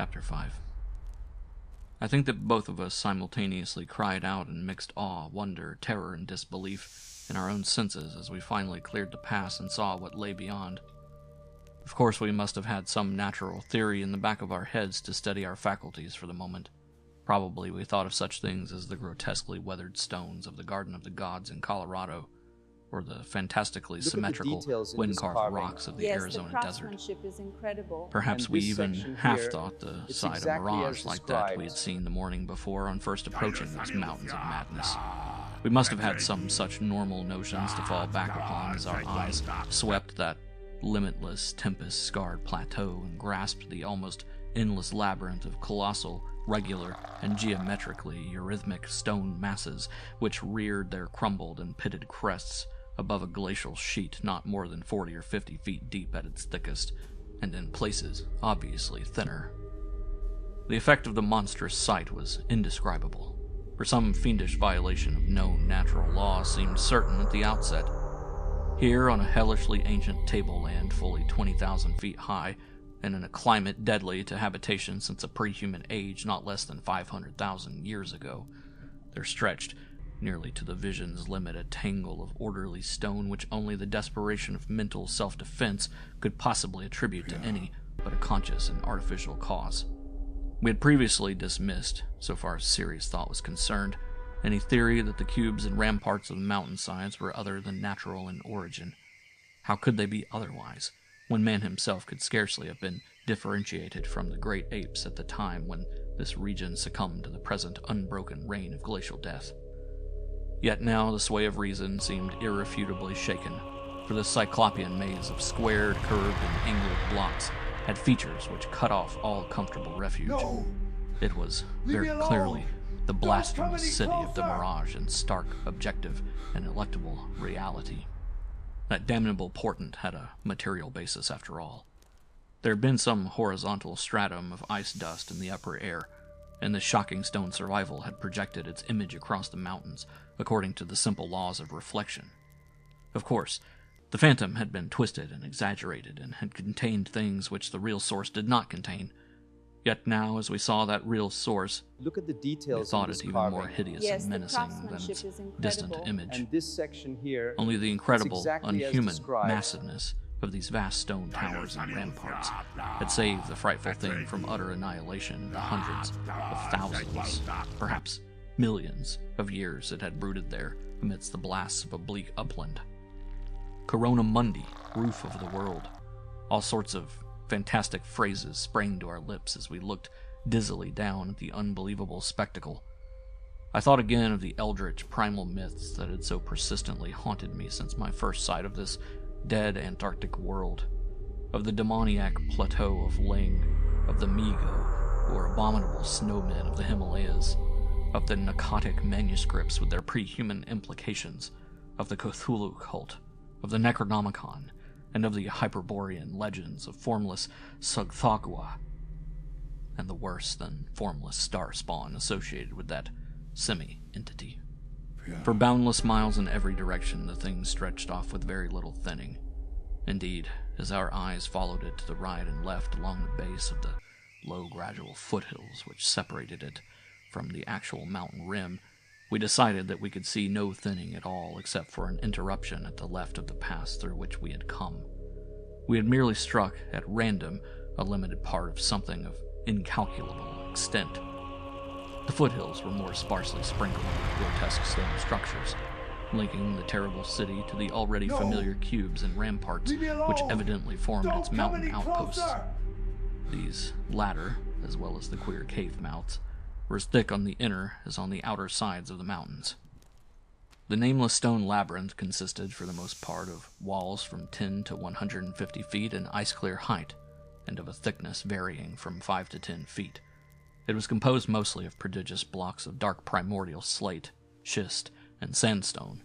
Chapter 5. I think that both of us simultaneously cried out in mixed awe, wonder, terror, and disbelief in our own senses as we finally cleared the pass and saw what lay beyond. Of course, we must have had some natural theory in the back of our heads to steady our faculties for the moment. Probably we thought of such things as the grotesquely weathered stones of the Garden of the Gods in Colorado, or the fantastically symmetrical, wind-carved rocks of the Arizona desert. Perhaps we even half-thought the side of mirage like that we had seen the morning before on first approaching those mountains of madness. We must have had some such normal notions to fall back upon as our eyes swept that limitless, tempest-scarred plateau and grasped the almost endless labyrinth of colossal, regular, and geometrically eurythmic stone masses which reared their crumbled and pitted crests above a glacial sheet not more than 40 or 50 feet deep at its thickest, and in places obviously thinner. The effect of the monstrous sight was indescribable, for some fiendish violation of known natural law seemed certain at the outset. Here, on a hellishly ancient tableland fully 20,000 feet high, and in a climate deadly to habitation since a pre-human age not less than 500,000 years ago, there stretched, nearly to the vision's limit, a tangle of orderly stone which only the desperation of mental self-defense could possibly attribute to any but a conscious and artificial cause. We had previously dismissed, so far as serious thought was concerned, any theory that the cubes and ramparts of the mountainsides were other than natural in origin. How could they be otherwise, when man himself could scarcely have been differentiated from the great apes at the time when this region succumbed to the present unbroken reign of glacial death? Yet now the sway of reason seemed irrefutably shaken, for this cyclopean maze of squared, curved, and angled blocks had features which cut off all comfortable refuge. No. It was very clearly the blasphemous city of the mirage in stark, objective, and electable reality. That damnable portent had a material basis after all. There had been some horizontal stratum of ice dust in the upper air, and this shocking stone survival had projected its image across the mountains, according to the simple laws of reflection. Of course, the phantom had been twisted and exaggerated, and had contained things which the real source did not contain. Yet now, as we saw that real source, Look at the details we thought it even more hideous and menacing than its distant image. And this section here, only the incredible, exactly as unhuman described. massiveness of these vast stone towers and ramparts had saved the frightful thing from utter annihilation in the hundreds of thousands, perhaps millions of years it had brooded there amidst the blasts of a bleak upland. Corona Mundi, roof of the world. All sorts of fantastic phrases sprang to our lips as we looked dizzily down at the unbelievable spectacle. I thought again of the eldritch primal myths that had so persistently haunted me since my first sight of this dead Antarctic world, of the demoniac plateau of Ling, of the Migo, or abominable snowmen of the Himalayas, of the narcotic manuscripts with their pre-human implications, of the Cthulhu cult, of the Necronomicon, and of the Hyperborean legends of formless Sugthagua, and the worse than formless star spawn associated with that semi-entity. For boundless miles in every direction the thing stretched off with very little thinning. Indeed, as our eyes followed it to the right and left along the base of the low gradual foothills which separated it from the actual mountain rim, we decided that we could see no thinning at all except for an interruption at the left of the pass through which we had come. We had merely struck, at random, a limited part of something of incalculable extent. The foothills were more sparsely sprinkled with grotesque stone structures, linking the terrible city to the already familiar cubes and ramparts which evidently formed its mountain outposts. These latter, as well as the queer cave mouths, were as thick on the inner as on the outer sides of the mountains. The nameless stone labyrinth consisted, for the most part, of walls from 10 to 150 feet in ice-clear height, and of a thickness varying from 5 to 10 feet. It was composed mostly of prodigious blocks of dark primordial slate, schist, and sandstone.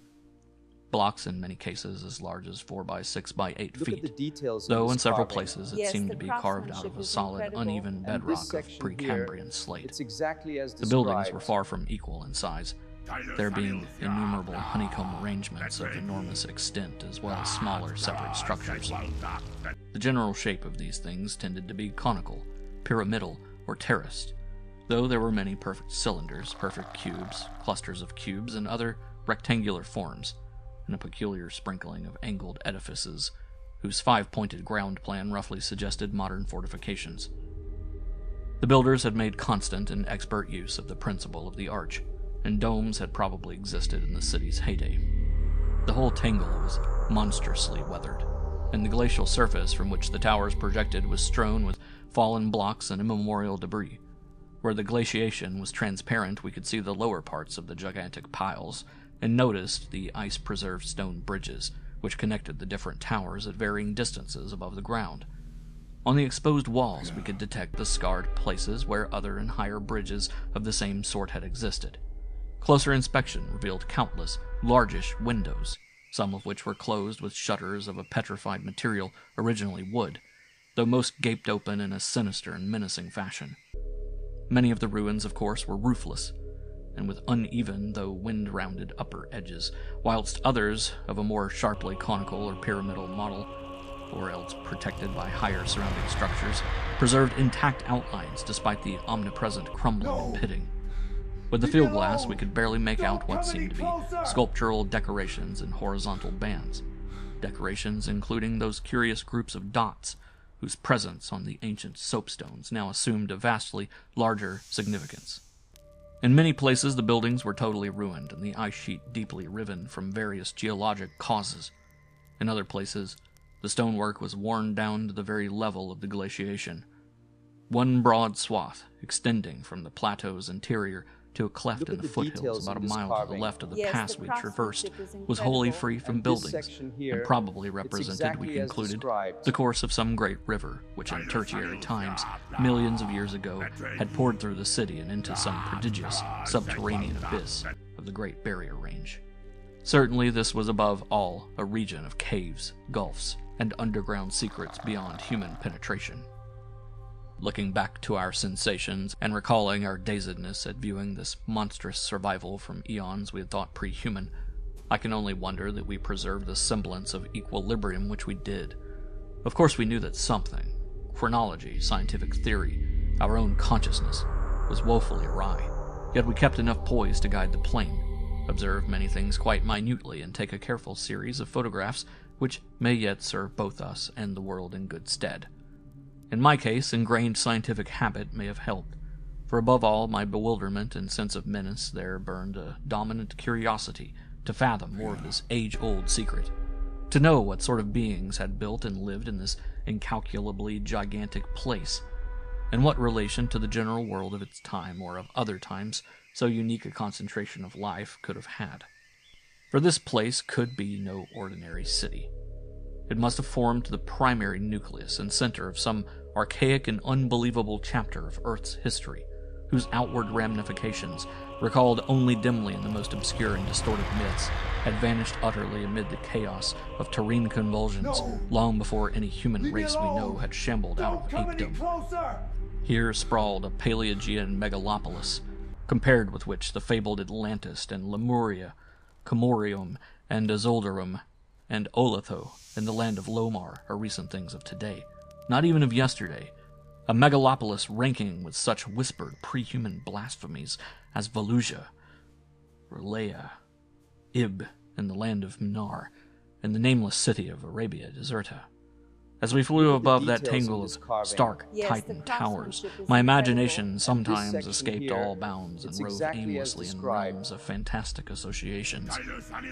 Blocks in many cases as large as 4 by 6 by 8 feet, though in several places it seemed to be carved out of a solid, uneven bedrock of Precambrian slate. The buildings were far from equal in size, there being innumerable honeycomb arrangements of enormous extent as well as smaller separate structures. The general shape of these things tended to be conical, pyramidal, or terraced, though there were many perfect cylinders, perfect cubes, clusters of cubes, and other rectangular forms, and a peculiar sprinkling of angled edifices whose five-pointed ground plan roughly suggested modern fortifications. The builders had made constant and expert use of the principle of the arch, and domes had probably existed in the city's heyday. The whole tangle was monstrously weathered, and the glacial surface from which the towers projected was strewn with fallen blocks and immemorial debris. Where the glaciation was transparent, we could see the lower parts of the gigantic piles, and noticed the ice-preserved stone bridges, which connected the different towers at varying distances above the ground. On the exposed walls, we could detect the scarred places where other and higher bridges of the same sort had existed. Closer inspection revealed countless, largish windows, some of which were closed with shutters of a petrified material, originally wood, though most gaped open in a sinister and menacing fashion. Many of the ruins, of course, were roofless, and with uneven though wind-rounded upper edges, whilst others, of a more sharply conical or pyramidal model, or else protected by higher surrounding structures, preserved intact outlines despite the omnipresent crumbling and pitting. With the field glass, we could barely make out what seemed to be sculptural decorations in horizontal bands, decorations including those curious groups of dots whose presence on the ancient soapstones now assumed a vastly larger significance. In many places, the buildings were totally ruined and the ice sheet deeply riven from various geologic causes. In other places, the stonework was worn down to the very level of the glaciation. One broad swath, extending from the plateau's interior to a cleft in the foothills about a mile to the left of the pass we traversed, was wholly free from buildings, and probably represented, we concluded, the course of some great river, which in tertiary times, millions of years ago, had poured through the city and into some prodigious subterranean abyss of the Great Barrier Range. Certainly this was above all a region of caves, gulfs, and underground secrets beyond human penetration. Looking back to our sensations and recalling our dazedness at viewing this monstrous survival from eons we had thought pre-human, I can only wonder that we preserved the semblance of equilibrium which we did. Of course we knew that something, chronology, scientific theory, our own consciousness, was woefully awry, yet we kept enough poise to guide the plane, observe many things quite minutely, and take a careful series of photographs which may yet serve both us and the world in good stead. In my case, ingrained scientific habit may have helped, for above all my bewilderment and sense of menace there burned a dominant curiosity to fathom more of this age-old secret, to know what sort of beings had built and lived in this incalculably gigantic place, and what relation to the general world of its time or of other times so unique a concentration of life could have had. For this place could be no ordinary city. It must have formed the primary nucleus and center of some archaic and unbelievable chapter of Earth's history, whose outward ramifications, recalled only dimly in the most obscure and distorted myths, had vanished utterly amid the chaos of terrene convulsions long before any human race we know had shambled out of apedom. Here sprawled a Paleogean megalopolis, compared with which the fabled Atlantis and Lemuria, Comorium and Azoldarum, and Olatho, in the land of Lomar, are recent things of today, not even of yesterday, a megalopolis ranking with such whispered pre-human blasphemies as Volusia, Relea, Ib, in the land of Mnar, and the nameless city of Arabia Deserta. As we flew above that tangle of stark Titan towers, my imagination sometimes escaped all bounds and roved aimlessly in realms of fantastic associations,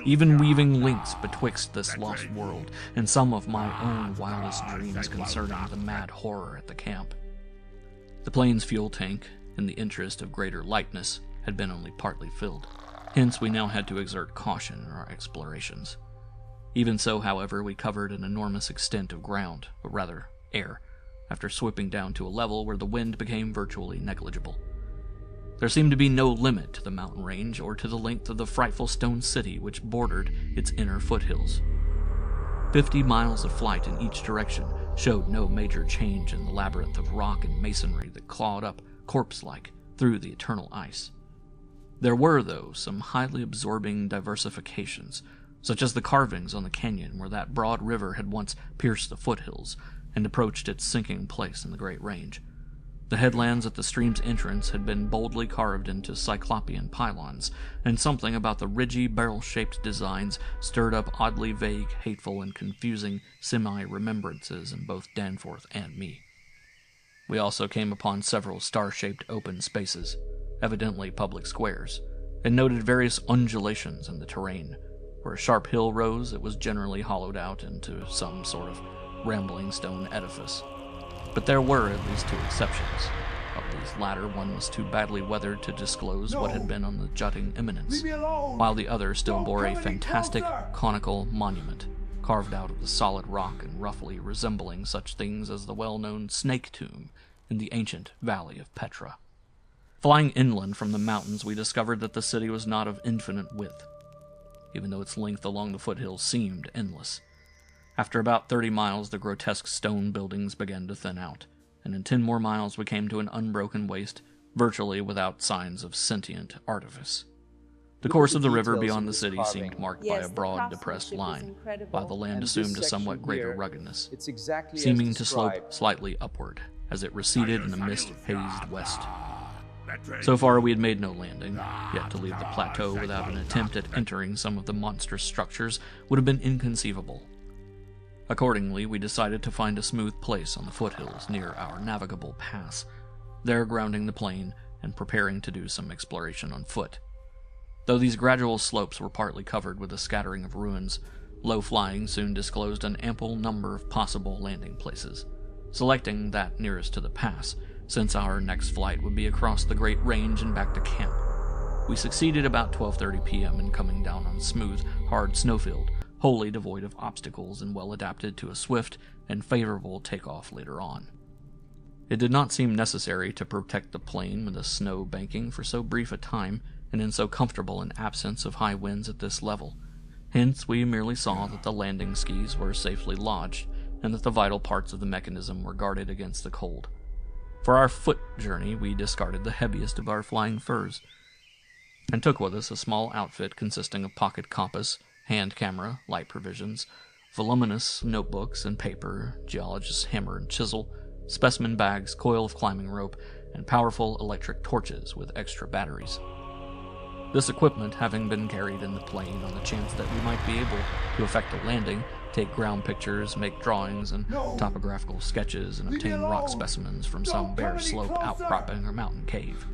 even weaving links betwixt this lost world and some of my own wildest dreams concerning the mad horror at the camp. The plane's fuel tank, in the interest of greater lightness, had been only partly filled, hence we now had to exert caution in our explorations. Even so, however, we covered an enormous extent of ground, or rather, air, after swooping down to a level where the wind became virtually negligible. There seemed to be no limit to the mountain range or to the length of the frightful stone city which bordered its inner foothills. 50 miles of flight in each direction showed no major change in the labyrinth of rock and masonry that clawed up, corpse-like, through the eternal ice. There were, though, some highly absorbing diversifications, such as the carvings on the canyon where that broad river had once pierced the foothills and approached its sinking place in the great range. The headlands at the stream's entrance had been boldly carved into cyclopean pylons, and something about the ridgy, barrel-shaped designs stirred up oddly vague, hateful, and confusing semi-remembrances in both Danforth and me. We also came upon several star-shaped open spaces, evidently public squares, and noted various undulations in the terrain. Where a sharp hill rose, it was generally hollowed out into some sort of rambling stone edifice. But there were at least two exceptions. Of these latter, one was too badly weathered to disclose what had been on the jutting eminence, while the other still bore a fantastic conical monument, carved out of the solid rock and roughly resembling such things as the well-known Snake Tomb in the ancient Valley of Petra. Flying inland from the mountains, we discovered that the city was not of infinite width, even though its length along the foothills seemed endless. After about 30 miles, the grotesque stone buildings began to thin out, and in 10 more miles we came to an unbroken waste, virtually without signs of sentient artifice. The course of the river beyond the city seemed marked by a broad, depressed line, while the land assumed a somewhat greater ruggedness, seeming to slope slightly upward as it receded in the mist-hazed west. So far we had made no landing, yet to leave the plateau without an attempt at entering some of the monstrous structures would have been inconceivable. Accordingly, we decided to find a smooth place on the foothills near our navigable pass, there grounding the plane and preparing to do some exploration on foot. Though these gradual slopes were partly covered with a scattering of ruins, low flying soon disclosed an ample number of possible landing places, selecting that nearest to the pass, since our next flight would be across the Great Range and back to camp. We succeeded about 12:30 p.m. in coming down on smooth, hard snowfield, wholly devoid of obstacles and well adapted to a swift and favorable takeoff later on. It did not seem necessary to protect the plane with a snow banking for so brief a time and in so comfortable an absence of high winds at this level. Hence, we merely saw that the landing skis were safely lodged and that the vital parts of the mechanism were guarded against the cold. For our foot journey, we discarded the heaviest of our flying furs and took with us a small outfit consisting of pocket compass, hand camera, light provisions, voluminous notebooks and paper, geologist's hammer and chisel, specimen bags, coil of climbing rope, and powerful electric torches with extra batteries. This equipment having been carried in the plane on the chance that we might be able to effect a landing, take ground pictures, make drawings and topographical sketches, and obtain rock specimens from some bare slope, outcropping, or mountain cave.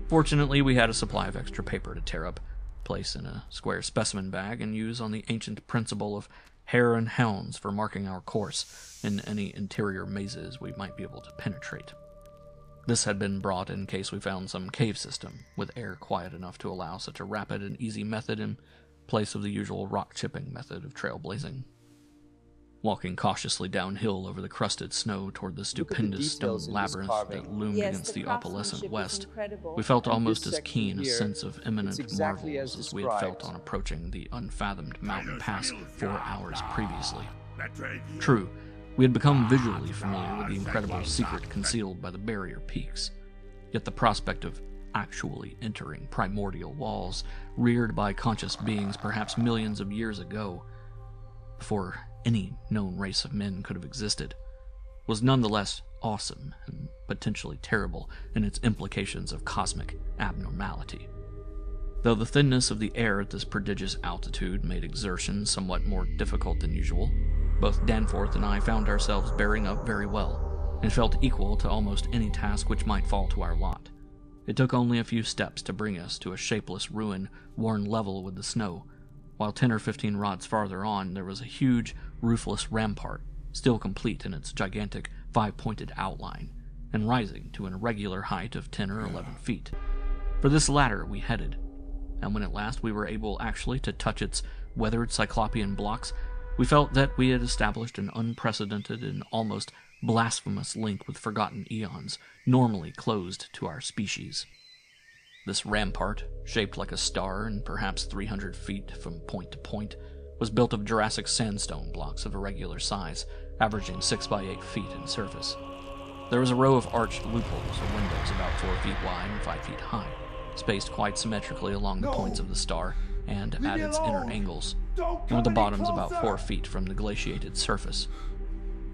Fortunately, we had a supply of extra paper to tear up, place in a square specimen bag, and use on the ancient principle of hare and hounds for marking our course in any interior mazes we might be able to penetrate. This had been brought in case we found some cave system, with air quiet enough to allow such a rapid and easy method in place of the usual rock-chipping method of trailblazing. Walking cautiously downhill over the crusted snow toward the stupendous stone labyrinth that loomed against the opalescent west, we felt almost as keen a sense of imminent marvels as we had felt on approaching the unfathomed mountain pass 4 hours previously. True, we had become visually familiar with the incredible secret concealed by the barrier peaks, yet the prospect of actually entering primordial walls reared by conscious beings perhaps millions of years ago, before any known race of men could have existed, was nonetheless awesome and potentially terrible in its implications of cosmic abnormality. Though the thinness of the air at this prodigious altitude made exertion somewhat more difficult than usual, both Danforth and I found ourselves bearing up very well, and felt equal to almost any task which might fall to our lot. It took only a few steps to bring us to a shapeless ruin worn level with the snow, while 10 or 15 rods farther on there was a huge, roofless rampart, still complete in its gigantic, 5-pointed outline, and rising to an irregular height of 10 or 11 feet. For this latter we headed, and when at last we were able actually to touch its weathered cyclopean blocks, we felt that we had established an unprecedented and almost blasphemous link with forgotten eons, normally closed to our species. This rampart, shaped like a star and perhaps 300 feet from point to point, was built of Jurassic sandstone blocks of irregular size, averaging 6 by 8 feet in surface. There was a row of arched loopholes or windows about 4 feet wide and 5 feet high, spaced quite symmetrically along the points of the star and at its inner angles, and with the bottoms about 4 feet from the glaciated surface.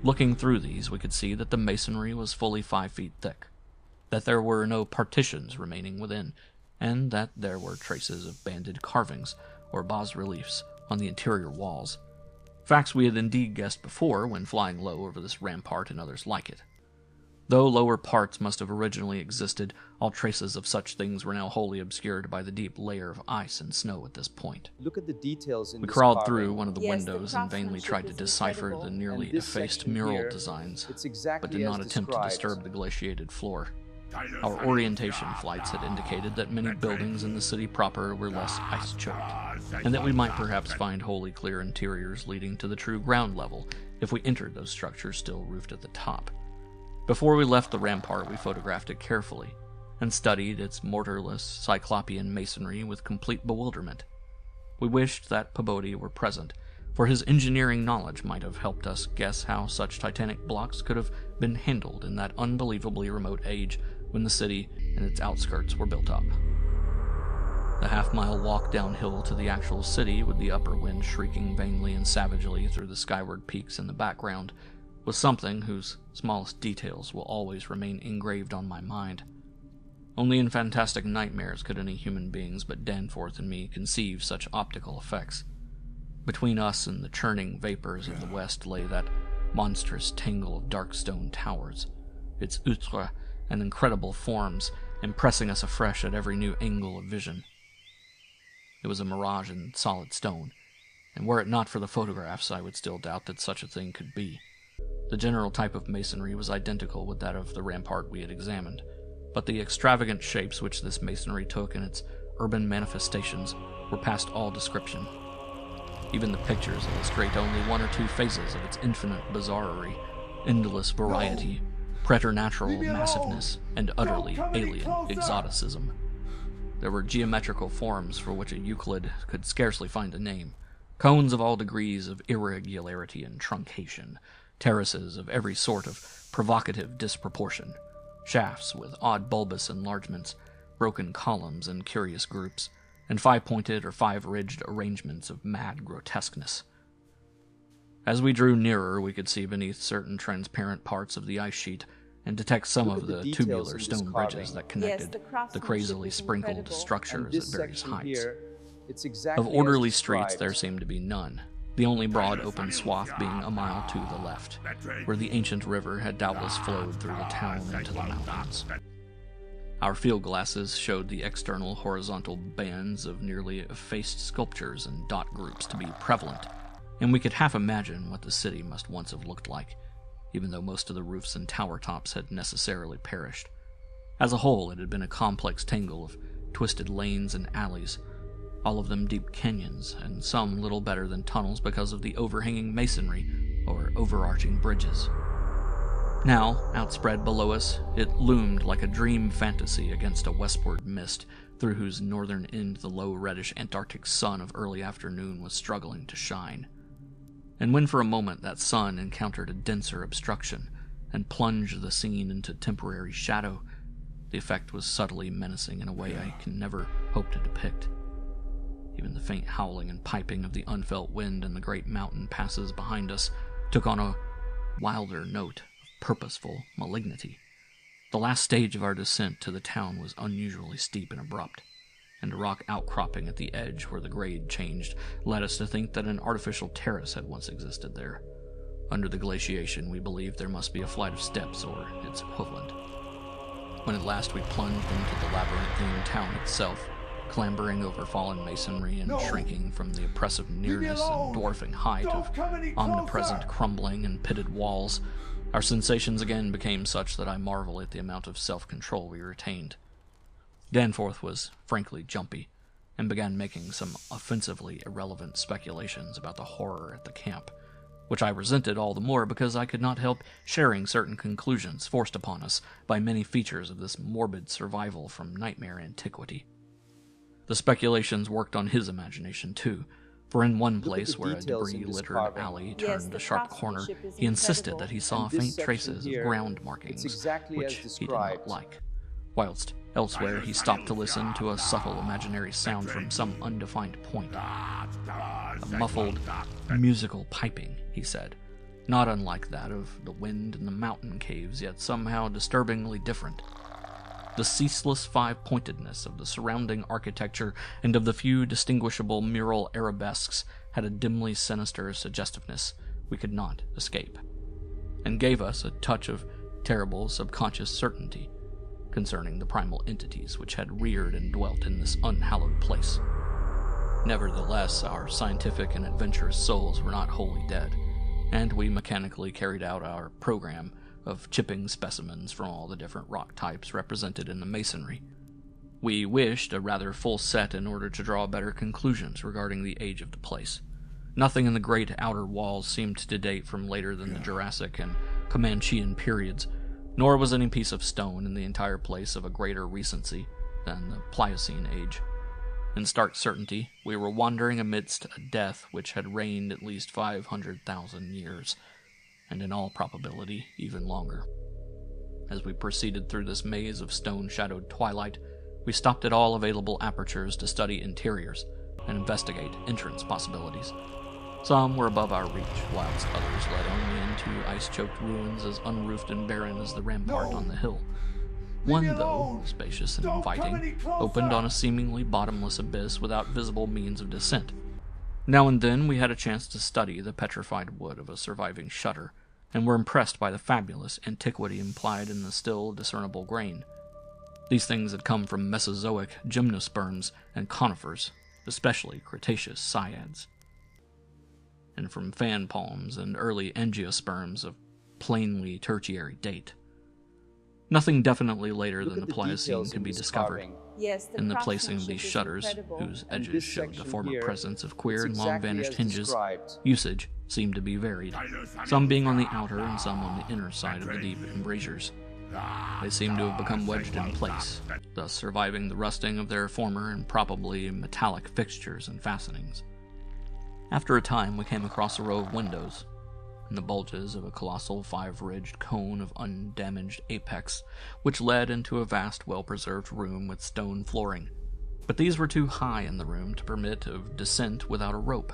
Looking through these, we could see that the masonry was fully 5 feet thick, that there were no partitions remaining within, and that there were traces of banded carvings or bas-reliefs on the interior walls. Facts we had indeed guessed before when flying low over this rampart and others like it. Though lower parts must have originally existed, all traces of such things were now wholly obscured by the deep layer of ice and snow at this point. Look at the details in We this crawled carving. through one of the Yes, windows the and vainly tried to craftsmanship is decipher incredible. the nearly And this effaced section mural here, designs, it's exactly but did not as attempt to described. disturb the glaciated floor. Our orientation flights had indicated that many buildings in the city proper were less ice-choked, and that we might perhaps find wholly clear interiors leading to the true ground level if we entered those structures still roofed at the top. Before we left the rampart, we photographed it carefully, and studied its mortarless, cyclopean masonry with complete bewilderment. We wished that Pabodie were present, for his engineering knowledge might have helped us guess how such titanic blocks could have been handled in that unbelievably remote age when the city and its outskirts were built up. The half-mile walk downhill to the actual city, with the upper wind shrieking vainly and savagely through the skyward peaks in the background, was something whose smallest details will always remain engraved on my mind. Only in fantastic nightmares could any human beings but Danforth and me conceive such optical effects. Between us and the churning vapors of the west lay that monstrous tangle of dark stone towers, its outre and incredible forms impressing us afresh at every new angle of vision. It was a mirage in solid stone, and were it not for the photographs, I would still doubt that such a thing could be. The general type of masonry was identical with that of the rampart we had examined, but the extravagant shapes which this masonry took in its urban manifestations were past all description. Even the pictures illustrate only one or two phases of its infinite bizarrerie, endless variety, preternatural massiveness, and utterly alien exoticism. There were geometrical forms for which a Euclid could scarcely find a name, cones of all degrees of irregularity and truncation, terraces of every sort of provocative disproportion, shafts with odd bulbous enlargements, broken columns and curious groups, and five-pointed or five-ridged arrangements of mad grotesqueness. As we drew nearer, we could see beneath certain transparent parts of the ice sheet and detect some Look of at the the details tubular in this stone carving. bridges that Yes, connected the the craftsmanship crazily is sprinkled incredible. And structures this at various section heights. here, it's exactly Of orderly as streets described. there seemed to be none, the only broad open swath being a mile to the left, where the ancient river had doubtless flowed through the town into the mountains. Our field glasses showed the external horizontal bands of nearly effaced sculptures and dot groups to be prevalent, and we could half imagine what the city must once have looked like, even though most of the roofs and tower tops had necessarily perished. As a whole, it had been a complex tangle of twisted lanes and alleys, all of them deep canyons, and some little better than tunnels because of the overhanging masonry or overarching bridges. Now, outspread below us, it loomed like a dream fantasy against a westward mist, through whose northern end the low reddish Antarctic sun of early afternoon was struggling to shine. And when for a moment that sun encountered a denser obstruction, and plunged the scene into temporary shadow, the effect was subtly menacing in a way I can never hope to depict. Even the faint howling and piping of the unfelt wind in the great mountain passes behind us took on a wilder note of purposeful malignity. The last stage of our descent to the town was unusually steep and abrupt, and a rock outcropping at the edge where the grade changed led us to think that an artificial terrace had once existed there. Under the glaciation, we believed there must be a flight of steps or its equivalent. When at last we plunged into the labyrinthine town itself, clambering over fallen masonry and shrinking from the oppressive nearness and dwarfing height of omnipresent crumbling and pitted walls, our sensations again became such that I marvel at the amount of self-control we retained. Danforth was frankly jumpy, and began making some offensively irrelevant speculations about the horror at the camp, which I resented all the more because I could not help sharing certain conclusions forced upon us by many features of this morbid survival from nightmare antiquity. The speculations worked on his imagination, too, for in one place where a details in this debris-littered carving. alley Yes, turned the a sharp corner, craftsmanship is he insisted incredible. that he saw And this faint section traces here, of ground markings, it's exactly which as he did not described. like, whilst elsewhere he stopped to listen to a subtle imaginary sound from some undefined point. A muffled, musical piping, he said, not unlike that of the wind in the mountain caves, yet somehow disturbingly different. the ceaseless five-pointedness of the surrounding architecture and of the few distinguishable mural arabesques had a dimly sinister suggestiveness we could not escape, and gave us a touch of terrible subconscious certainty concerning the primal entities which had reared and dwelt in this unhallowed place. Nevertheless, our scientific and adventurous souls were not wholly dead, and we mechanically carried out our program of chipping specimens from all the different rock types represented in the masonry. We wished a rather full set in order to draw better conclusions regarding the age of the place. Nothing in the great outer walls seemed to date from later than the Jurassic and Comanchean periods, nor was any piece of stone in the entire place of a greater recency than the Pliocene age. In stark certainty, we were wandering amidst a death which had reigned at least 500,000 years, and in all probability even longer. As we proceeded through this maze of stone-shadowed twilight, we stopped at all available apertures to study interiors and investigate entrance possibilities. Some were above our reach, whilst others led only into ice-choked ruins as unroofed and barren as the rampart on the hill. One, though, spacious and inviting, opened on a seemingly bottomless abyss without visible means of descent. Now and then we had a chance to study the petrified wood of a surviving shutter, and were impressed by the fabulous antiquity implied in the still discernible grain. These things had come from Mesozoic gymnosperms and conifers, especially Cretaceous cycads, and from fan palms and early angiosperms of plainly tertiary date. Nothing definitely later than the Pliocene could be discovered. In the placing of these shutters, whose edges showed the former presence of queer and long-vanished hinges, usage seemed to be varied, some being on the outer and some on the inner side of the deep embrasures. They seemed to have become wedged in place, thus surviving the rusting of their former and probably metallic fixtures and fastenings. After a time, we came across a row of windows, in the bulges of a colossal five-ridged cone of undamaged apex, which led into a vast, well-preserved room with stone flooring. But these were too high in the room to permit of descent without a rope.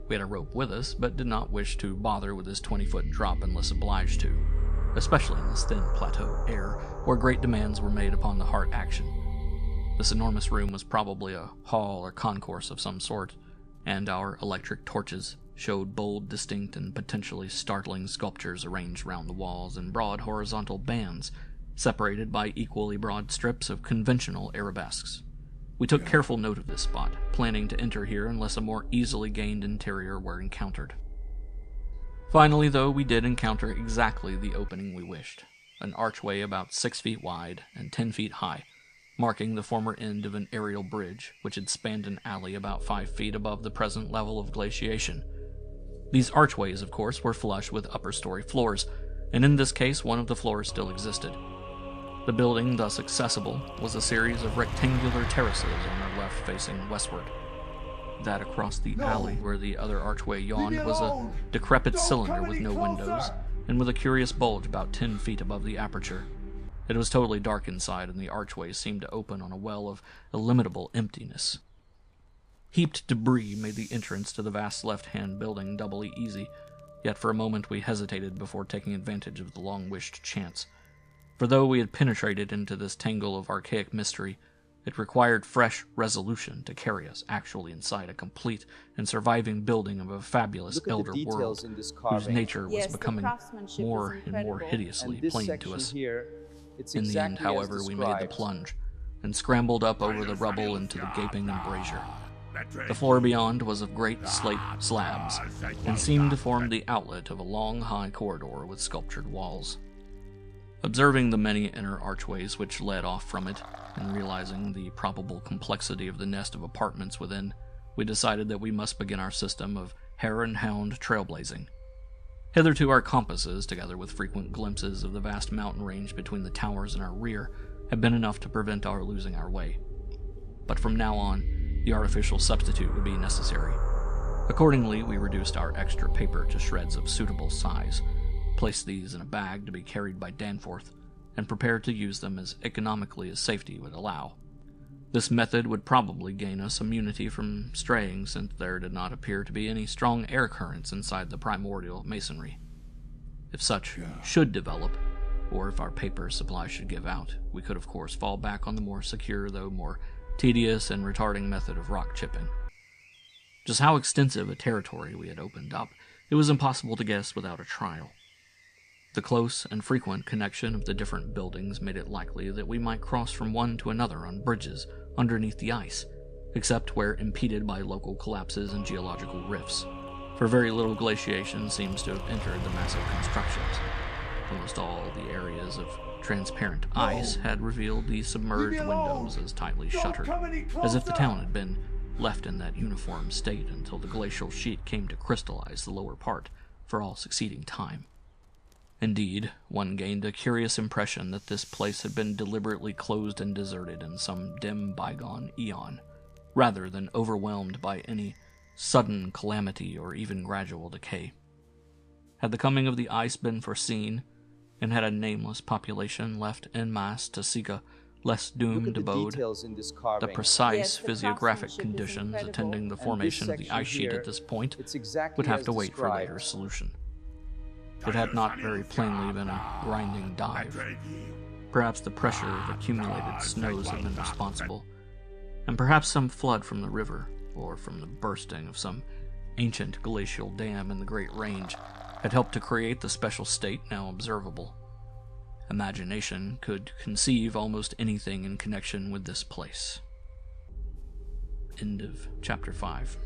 We had a rope with us, but did not wish to bother with this 20-foot drop unless obliged to, especially in this thin plateau air, where great demands were made upon the heart action. This enormous room was probably a hall or concourse of some sort, and our electric torches showed bold, distinct, and potentially startling sculptures arranged round the walls in broad horizontal bands, separated by equally broad strips of conventional arabesques. We took careful note of this spot, planning to enter here unless a more easily gained interior were encountered. Finally, though, we did encounter exactly the opening we wished, an archway about 6 feet wide and 10 feet high, marking the former end of an aerial bridge which had spanned an alley about 5 feet above the present level of glaciation. These archways, of course, were flush with upper-story floors, and in this case one of the floors still existed. The building, thus accessible, was a series of rectangular terraces on our left facing westward. That across the alley where the other archway yawned was a decrepit cylinder with no windows, and with a curious bulge about 10 feet above the aperture. It was totally dark inside, and the archway seemed to open on a well of illimitable emptiness. Heaped debris made the entrance to the vast left-hand building doubly easy, yet for a moment we hesitated before taking advantage of the long-wished chance. For though we had penetrated into this tangle of archaic mystery, it required fresh resolution to carry us actually inside a complete and surviving building of a fabulous elder world, whose nature was becoming more and more hideously plain to us. In the end, however, we made the plunge, and scrambled up over the rubble into the gaping embrasure. The floor beyond was of great slate slabs, and seemed to form the outlet of a long, high corridor with sculptured walls. Observing the many inner archways which led off from it, and realizing the probable complexity of the nest of apartments within, we decided that we must begin our system of hare and hound trailblazing. Hitherto our compasses, together with frequent glimpses of the vast mountain range between the towers in our rear, had been enough to prevent our losing our way. But from now on, the artificial substitute would be necessary. Accordingly, we reduced our extra paper to shreds of suitable size, placed these in a bag to be carried by Danforth, and prepared to use them as economically as safety would allow. This method would probably gain us immunity from straying, since there did not appear to be any strong air currents inside the primordial masonry. If such should develop, or if our paper supply should give out, we could of course fall back on the more secure, though more tedious and retarding method of rock chipping. Just how extensive a territory we had opened up, it was impossible to guess without a trial. The close and frequent connection of the different buildings made it likely that we might cross from one to another on bridges underneath the ice, except where impeded by local collapses and geological rifts, for very little glaciation seems to have entered the massive constructions. Almost all the areas of transparent ice had revealed the submerged windows as tightly shuttered, as if the town had been left in that uniform state until the glacial sheet came to crystallize the lower part for all succeeding time. Indeed, one gained a curious impression that this place had been deliberately closed and deserted in some dim bygone eon, rather than overwhelmed by any sudden calamity or even gradual decay. Had the coming of the ice been foreseen, and had a nameless population left en masse to seek a less doomed abode, the precise physiographic conditions attending the formation of the ice sheet at this point would have to wait for later solution. It had not very plainly been a grinding dive. Perhaps the pressure of accumulated snows had been responsible, and perhaps some flood from the river, or from the bursting of some ancient glacial dam in the Great Range, had helped to create the special state now observable. Imagination could conceive almost anything in connection with this place. End of Chapter 5.